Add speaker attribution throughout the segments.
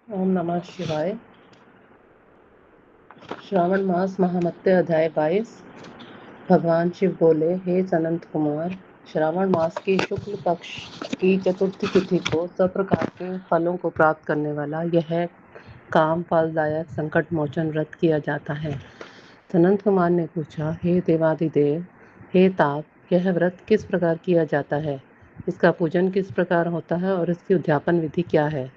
Speaker 1: ओम नमः शिवाय। श्रावण मास महामत्य अध्याय 22। भगवान शिव बोले, हे सनंत कुमार, श्रावण मास की शुक्ल पक्ष की चतुर्थी तिथि को सब प्रकार के फलों को प्राप्त करने वाला यह काम फलदायक संकट मोचन व्रत किया जाता है। सनंत कुमार ने पूछा, हे देवादिदेव, हे ताप, यह व्रत किस प्रकार किया जाता है? इसका पूजन किस प्रकार होता है और इसकी उद्यापन विधि क्या है?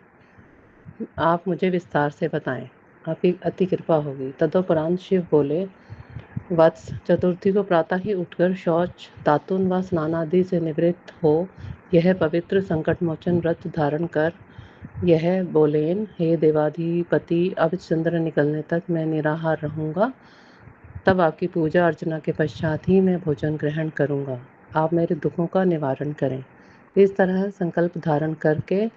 Speaker 1: आप मुझे विस्तार से बताएं, आपकी अति कृपा होगी। तदोपरांत शिव बोले, वत्स, चतुर्थी को प्रातः ही उठकर शौच, दातुन व स्नान आदि से निवृत्त हो यह पवित्र संकट मोचन व्रत धारण कर यह बोलेन, हे देवाधिपति, अब चंद्र निकलने तक मैं निराहार रहूंगा। तब आपकी पूजा अर्चना के पश्चात ही मैं भोजन ग्रहण करूंगा। आप मेरे दुखों का निवारण करें। इस तरह संकल्प धारण करके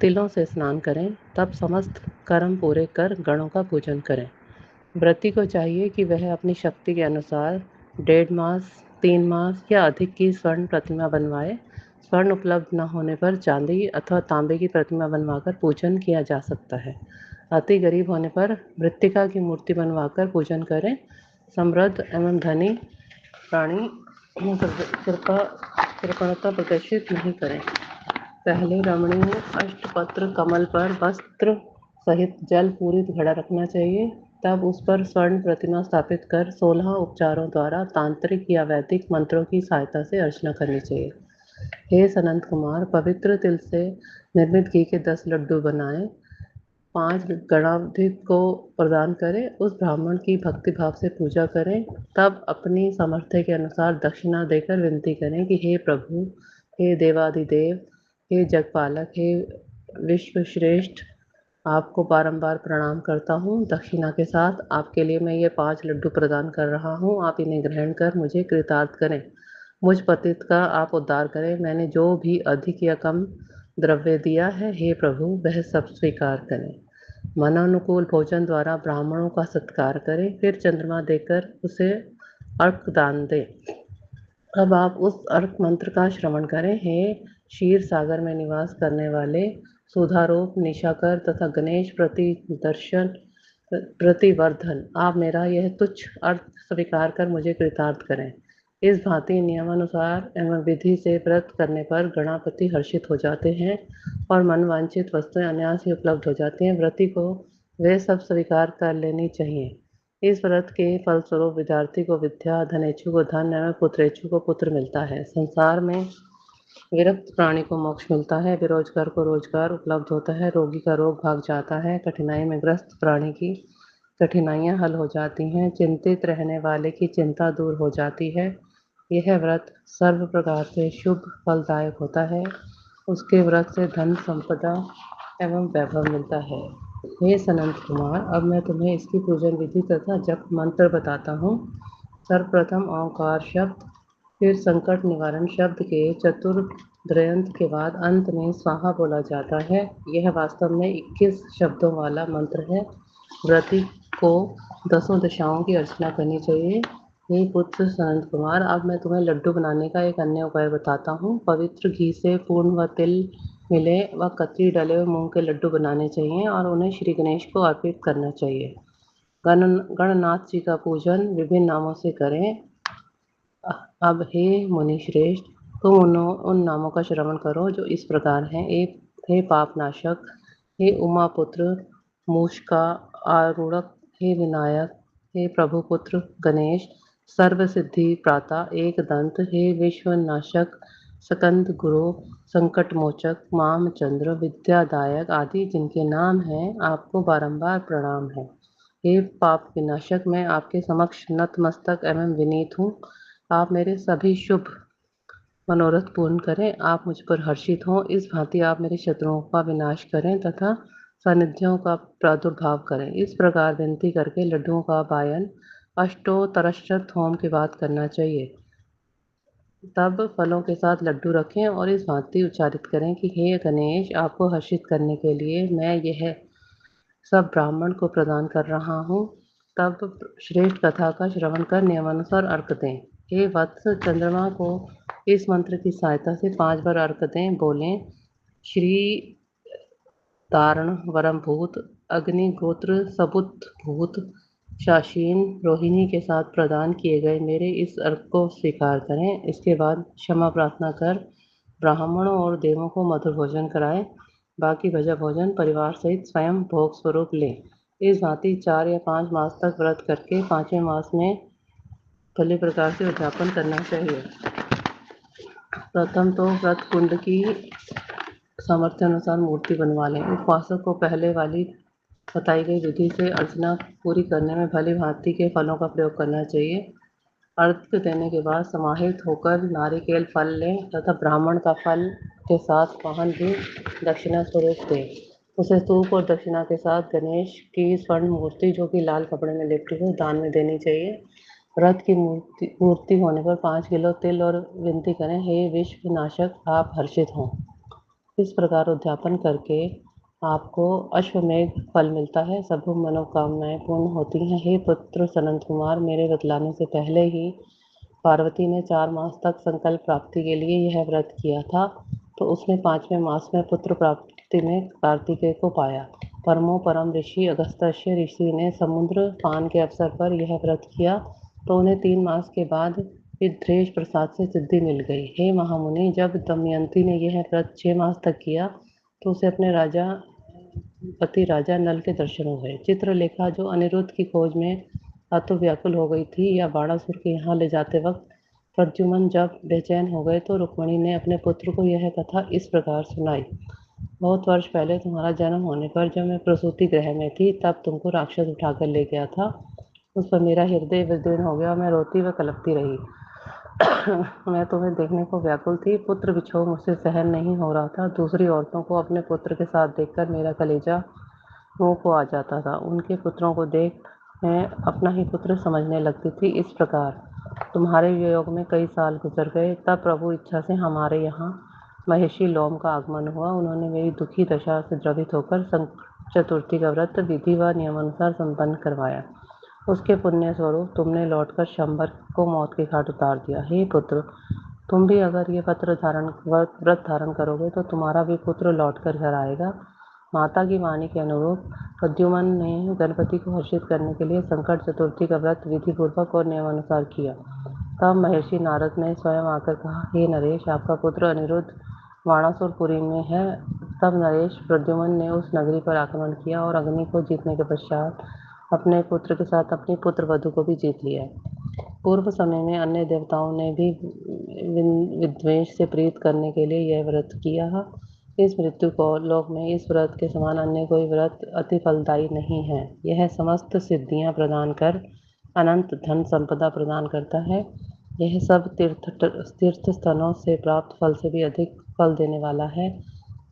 Speaker 1: तिलों से स्नान करें, तब समस्त कर्म पूरे कर गणों का पूजन करें। व्रती को चाहिए कि वह अपनी शक्ति के अनुसार 1.5 मास, 3 मास या अधिक की स्वर्ण प्रतिमा बनवाए। स्वर्ण उपलब्ध न होने पर चांदी अथवा तांबे की प्रतिमा बनवाकर पूजन किया जा सकता है। अति गरीब होने पर मृत्तिका की मूर्ति बनवाकर पूजन करें। समृद्ध एवं धनी प्राणी कृपणता प्रदर्शित नहीं करें। पहले रमणीय अष्टपत्र कमल पर वस्त्र सहित जल पूरित घड़ा रखना चाहिए। तब उस पर स्वर्ण प्रतिमा स्थापित कर 16 उपचारों द्वारा तांत्रिक या वैदिक मंत्रों की सहायता से अर्चना करनी चाहिए। हे सनंत कुमार, पवित्र तिल से निर्मित घी के 10 लड्डू बनाएं, 5 गणाधिप को प्रदान करें, उस ब्राह्मण की भक्ति भाव से पूजा करें। तब अपनी सामर्थ्य के अनुसार दक्षिणा देकर विनती करें कि हे प्रभु, हे देवादिदेव, हे जगपालक, हे विश्वश्रेष्ठ, आपको बारंबार प्रणाम करता हूँ। दक्षिणा के साथ आपके लिए मैं ये 5 लड्डू प्रदान कर रहा हूँ। आप इन्हें ग्रहण कर मुझे कृतार्थ करें। मुझ पतित का आप उद्धार करें। मैंने जो भी अधिक या कम द्रव्य दिया है, हे प्रभु, वह सब स्वीकार करें। मनानुकूल भोजन द्वारा ब्राह्मणों का सत्कार करें, फिर चंद्रमा देकर उसे अर्घ दान दें। अब आप उस अर्क मंत्र का श्रवण करें। हे क्षीर सागर में निवास करने वाले सुधारूप निशाकर तथा गणेश प्रतिवर्धन, आप मेरा यह तुच्छ अर्थ स्वीकार कर मुझे कृतार्थ करें। इस भांति नियमानुसार एवं विधि से व्रत करने पर गणापति हर्षित हो जाते हैं और मनवांछित वस्तुएं अनायास ही उपलब्ध हो जाती हैं। व्रती को वे सब स्वीकार कर लेनी चाहिए। इस व्रत के फलस्वरूप विद्यार्थी को विद्या, धनेच्छु को धन एवं पुत्रेच्छु को पुत्र मिलता है। संसार में विरक्त प्राणी को मोक्ष मिलता है, बेरोजगार को रोजगार उपलब्ध होता है, रोगी का रोग भाग जाता है, कठिनाई में ग्रस्त प्राणी की कठिनाइयां हल हो जाती हैं, चिंतित रहने वाले की चिंता दूर हो जाती है। यह व्रत सर्व प्रकार से शुभ फलदायक होता है। उसके व्रत से धन संपदा एवं वैभव मिलता है। हे सनंत कुमार, अब मैं तुम्हें इसकी पूजन विधि तथा जप मंत्र बताता हूँ। सर्वप्रथम ओंकार शब्द, फिर संकट निवारण शब्द के चतुर्द्वयंत के बाद अंत में स्वाहा बोला जाता है। यह वास्तव में 21 शब्दों वाला मंत्र है। व्रती को 10 दिशाओं की अर्चना करनी चाहिए। हे पुत्र सनंत कुमार, अब मैं तुम्हें लड्डू बनाने का एक अन्य उपाय बताता हूँ। पवित्र घी से पूर्ण व तिल मिले व कतरी डले हुए मूंग के लड्डू बनाने चाहिए और उन्हें श्री गणेश को अर्पित करना चाहिए। गणनाथ जी का पूजन विभिन्न नामों से करें। अब हे मुनि श्रेष्ठ, तुम उन नामों का श्रवण करो जो इस प्रकार हैं। हे पापनाशक, हे उमापुत्र मूषका आरूढ़क, हे विनायक, हे प्रभुपुत्र गणेश, सर्वसिद्धि प्राता एक दंत, हे विश्वनाशक, सकंद गुरु, संकट मोचक, मामचंद्र, विद्यादायक आदि जिनके नाम हैं, आपको बारंबार प्रणाम है। हे पाप विनाशक, मैं आपके समक्ष नतमस्तक एवं विनीत हूँ। आप मेरे सभी शुभ मनोरथ पूर्ण करें। आप मुझ पर हर्षित हों। इस भांति आप मेरे शत्रुओं का विनाश करें तथा सानिध्यों का प्रादुर्भाव करें। इस प्रकार विनती करके लड्डुओं का वायन अष्टोत्तरशत होम के बाद करना चाहिए। तब फलों के साथ लड्डू रखें और इस भांति उच्चारित करें कि हे गणेश, आपको हर्षित करने के लिए मैं यह सब ब्राह्मण को प्रदान कर रहा हूँ। तब श्रेष्ठ कथा का श्रवण कर नियमानुसार अर्घ दें। हे वत्स, चंद्रमा को इस मंत्र की सहायता से 5 बार अर्घ दें। बोलें, श्री तारण वरमभूत अग्निगोत्र सबुत भूत शाशीन रोहिणी के साथ प्रदान किए गए मेरे इस अर्घ को स्वीकार करें। इसके बाद क्षमा प्रार्थना कर ब्राह्मणों और देवों को मधुर भोजन कराएं। बाकी बचा भोजन परिवार सहित स्वयं भोग स्वरूप लें। इस भांति 4 या 5 मास तक व्रत करके 5वें मास में भली प्रकार से उद्यापन करना चाहिए। प्रथम तो व्रत कुंड की सामर्थ्य अनुसार मूर्ति बनवा लें। उपवासक को पहले वाली बताई गई विधि से अर्चना पूरी करने में भली भांति के फलों का प्रयोग करना चाहिए। अर्घ्य देने के बाद समाहित होकर नारिकेल फल लें तथा ब्राह्मण का फल के साथ वाहन भी दक्षिणा स्वरूप दें। उसे सूप और दक्षिणा के साथ गणेश की स्वर्ण मूर्ति जो कि लाल कपड़े में लिपटी हो दान में देनी चाहिए। व्रत की मूर्ति होने पर 5 किलो तिल और विनती करें, हे विश्व नाशक आप हर्षित हों। इस प्रकार उद्यापन करके आपको अश्वमेघ फल मिलता है, सब मनोकामनाएं पूर्ण होती हैं। हे पुत्र सनंत कुमार, मेरे बतलाने से पहले ही पार्वती ने 4 मास तक संकल्प प्राप्ति के लिए यह व्रत किया था, तो उसने 5वें मास में पुत्र प्राप्ति में कार्तिकेय को पाया। परमो परम ऋषि अगस्त्य ऋषि ने समुद्र पान के अवसर पर यह व्रत किया, तो उन्हें 3 मास के बाद विद्वेष प्रसाद से सिद्धि मिल गई। हे महामुनि, जब दमयंती ने यह व्रत 6 मास तक किया, तो उसे अपने पति राजा नल के दर्शन हुए। चित्रलेखा जो अनिरुद्ध की खोज में अतो व्याकुल हो गई थी, या बाणासुर के यहाँ ले जाते वक्त प्रद्युम्न जब बेचैन हो गए, तो रुक्मिणी ने अपने पुत्र को यह कथा इस प्रकार सुनाई। बहुत वर्ष पहले तुम्हारा जन्म होने पर जब मैं प्रसूति गृह में थी, तब तुमको राक्षस उठाकर ले गया था। उस पर मेरा हृदय विदीर्ण हो गया और मैं रोती व कलपती रही। मैं तुम्हें देखने को व्याकुल थी। पुत्र विछोह मुझसे सहन नहीं हो रहा था। दूसरी औरतों को अपने पुत्र के साथ देखकर मेरा कलेजा मुंह को आ जाता था। उनके पुत्रों को देख मैं अपना ही पुत्र समझने लगती थी। इस प्रकार तुम्हारे वियोग में कई साल गुजर गए। तब प्रभु इच्छा से हमारे यहाँ महेशी लोम का आगमन हुआ। उन्होंने मेरी दुखी दशा से द्रवित होकर संकट चतुर्थी का व्रत विधि व नियमानुसार संपन्न करवाया। उसके पुण्य स्वरूप तुमने लौटकर शंबर को मौत के घाट उतार दिया। हे पुत्र, तुम भी अगर ये व्रत धारण करोगे, तो तुम्हारा भी पुत्र लौटकर घर आएगा। माता की वाणी के अनुरूप प्रद्युम्न ने गणपति को हर्षित करने के लिए संकट चतुर्थी का व्रत विधि पूर्वक और नियमानुसार किया। तब महर्षि नारद ने स्वयं आकर कहा, हे नरेश, आपका पुत्र अनिरुद्ध बाणासुरपुरी में है। तब नरेश प्रद्युम्न ने उस नगरी पर आक्रमण किया और अग्नि को जीतने के पश्चात अपने पुत्र के साथ अपनी पुत्र वधु को भी जीत लिया। पूर्व समय में अन्य देवताओं ने भी विद्वेष से प्रीत करने के लिए यह व्रत किया। इस मृत्यु को लोक में इस व्रत के समान अन्य कोई व्रत अति फलदायी नहीं है। यह समस्त सिद्धियां प्रदान कर अनंत धन संपदा प्रदान करता है। यह सब तीर्थ स्थलों से प्राप्त फल से भी अधिक फल देने वाला है।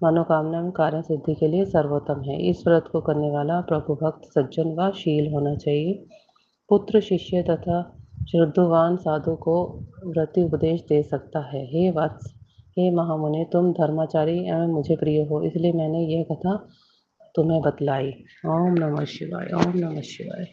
Speaker 1: मनोकामना में कार्य सिद्धि के लिए सर्वोत्तम है। इस व्रत को करने वाला प्रभु भक्त सज्जन व शील होना चाहिए। पुत्र शिष्य तथा श्रद्धवान साधु को व्रति उपदेश दे सकता है। हे वत्स, हे महामुनि, तुम धर्माचारी एवं मुझे प्रिय हो, इसलिए मैंने यह कथा तुम्हें बतलाई। ओम नमः शिवाय। ओम नमः शिवाय।